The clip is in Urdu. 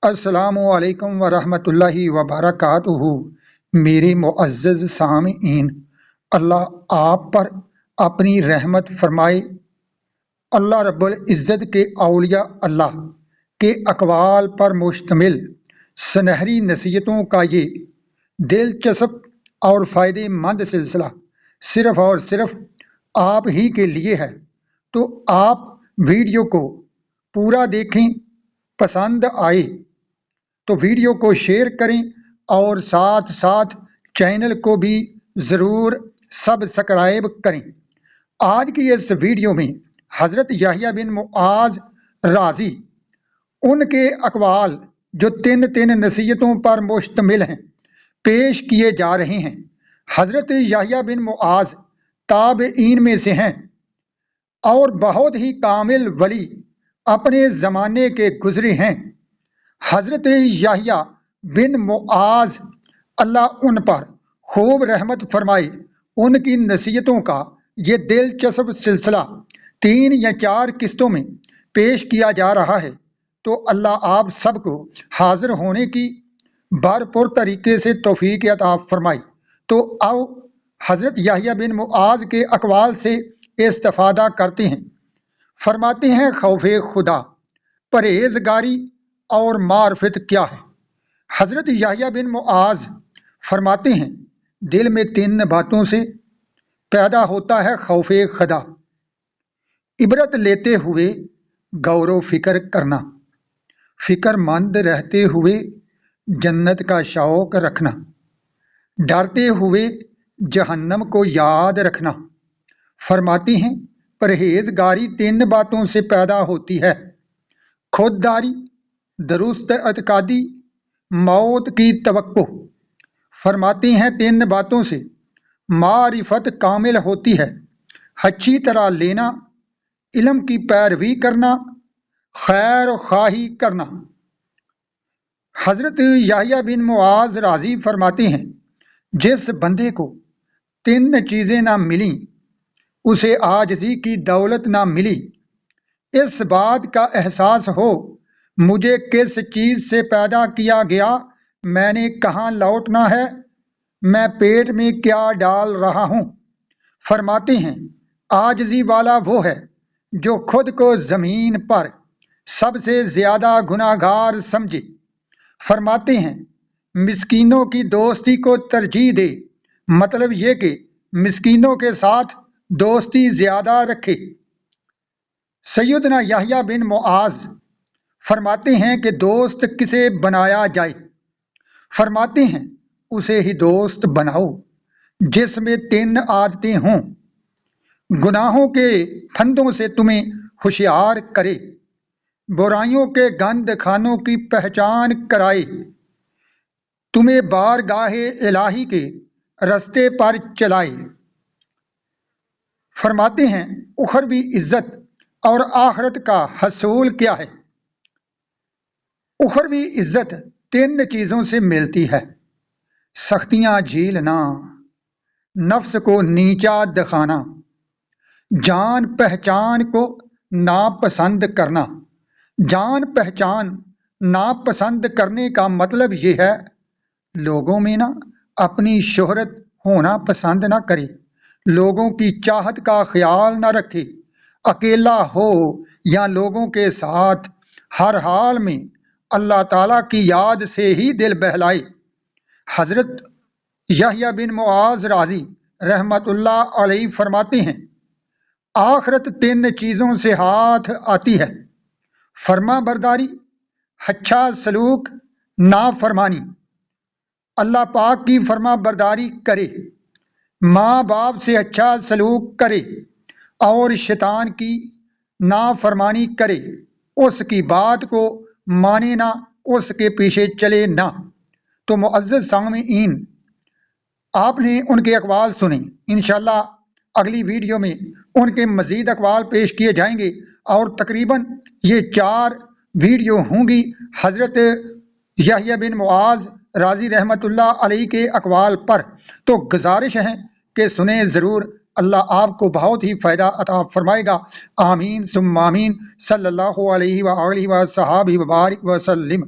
السلام علیکم ورحمۃ اللہ وبرکاتہ۔ میرے معزز سامعین، اللہ آپ پر اپنی رحمت فرمائے۔ اللہ رب العزت کے اولیاء اللہ کے اقوال پر مشتمل سنہری نصیحتوں کا یہ دلچسپ اور فائدہ مند سلسلہ صرف اور صرف آپ ہی کے لیے ہے، تو آپ ویڈیو کو پورا دیکھیں۔ پسند آئے تو ویڈیو کو شیئر کریں اور ساتھ ساتھ چینل کو بھی ضرور سبسکرائب کریں۔ آج کی اس ویڈیو میں حضرت یحییٰ بن معاذ رازی ان کے اقوال جو تین نصیحتوں پر مشتمل ہیں پیش کیے جا رہے ہیں۔ حضرت یحییٰ بن معاذ تابعین میں سے ہیں اور بہت ہی کامل ولی اپنے زمانے کے گزرے ہیں۔ حضرت یحییٰ بن معاذ اللہ ان پر خوب رحمت فرمائے، ان کی نصیحتوں کا یہ دلچسپ سلسلہ 3 یا 4 قسطوں میں پیش کیا جا رہا ہے، تو اللہ آپ سب کو حاضر ہونے کی بھرپور طریقے سے توفیق عطا فرمائے۔ تو آؤ حضرت یحییٰ بن معاذ کے اقوال سے استفادہ کرتے ہیں۔ فرماتے ہیں، خوف خدا، پرہیزگاری اور معرفت کیا ہے؟ حضرت یحییٰ بن معاذ فرماتے ہیں، دل میں 3 باتوں سے پیدا ہوتا ہے خوف خدا: عبرت لیتے ہوئے غور و فکر کرنا، فکر مند رہتے ہوئے جنت کا شوق رکھنا، ڈرتے ہوئے جہنم کو یاد رکھنا۔ فرماتے ہیں، پرہیزگاری 3 باتوں سے پیدا ہوتی ہے: خودداری، درست اعتقادی، موت کی توقع۔ فرماتے ہیں 3 باتوں سے معرفت کامل ہوتی ہے: اچھی طرح لینا، علم کی پیروی کرنا، خیر خواہی کرنا۔ حضرت یحییٰ بن معاذ رازی فرماتے ہیں، جس بندے کو 3 چیزیں نہ ملیں اسے عاجزی کی دولت نہ ملی۔ اس بات کا احساس ہو، مجھے کس چیز سے پیدا کیا گیا، میں نے کہاں لوٹنا ہے، میں پیٹ میں کیا ڈال رہا ہوں۔ فرماتے ہیں، عاجزی والا وہ ہے جو خود کو زمین پر سب سے زیادہ گناہگار سمجھے۔ فرماتے ہیں، مسکینوں کی دوستی کو ترجیح دے، مطلب یہ کہ مسکینوں کے ساتھ دوستی زیادہ رکھے۔ سیدنا یحییٰ بن معاذ فرماتے ہیں کہ دوست کسے بنایا جائے؟ فرماتے ہیں، اسے ہی دوست بناؤ جس میں 3 عادتیں ہوں: گناہوں کے پھندوں سے تمہیں ہوشیار کرے، برائیوں کے گند خانوں کی پہچان کرائے، تمہیں بارگاہ الہی کے رستے پر چلائے۔ فرماتے ہیں، اخروی عزت اور آخرت کا حصول کیا ہے؟ اخروی عزت 3 چیزوں سے ملتی ہے: سختیاں جھیلنا، نفس کو نیچا دکھانا، جان پہچان کو ناپسند کرنا۔ جان پہچان ناپسند کرنے کا مطلب یہ ہے، لوگوں میں اپنی شہرت ہونا پسند نہ کرے، لوگوں کی چاہت کا خیال نہ رکھے، اکیلا ہو یا لوگوں کے ساتھ، ہر حال میں اللہ تعالیٰ کی یاد سے ہی دل بہلائے۔ حضرت یحییٰ بن معاذ رازی رحمت اللہ علیہ فرماتے ہیں، آخرت 3 چیزوں سے ہاتھ آتی ہے: فرما برداری، اچھا سلوک، نافرمانی۔ اللہ پاک کی فرما برداری کرے، ماں باپ سے اچھا سلوک کرے اور شیطان کی نافرمانی کرے، اس کی بات کو مانے نہ، اس کے پیچھے چلے نہ۔ تو معزز سامعین، آپ نے ان کے اقوال سنے۔ انشاءاللہ اگلی ویڈیو میں ان کے مزید اقوال پیش کیے جائیں گے، اور تقریباً یہ 4 ویڈیو ہوں گی حضرت یحییٰ بن معاذ رازی رحمت اللہ علیہ کے اقوال پر۔ تو گزارش ہے کہ سنیں ضرور، اللہ آپ کو بہت ہی فائدہ عطا فرمائے گا۔ آمین ثم آمین۔ صلی اللہ علیہ وآلہ وصحبہ وبارک وسلم۔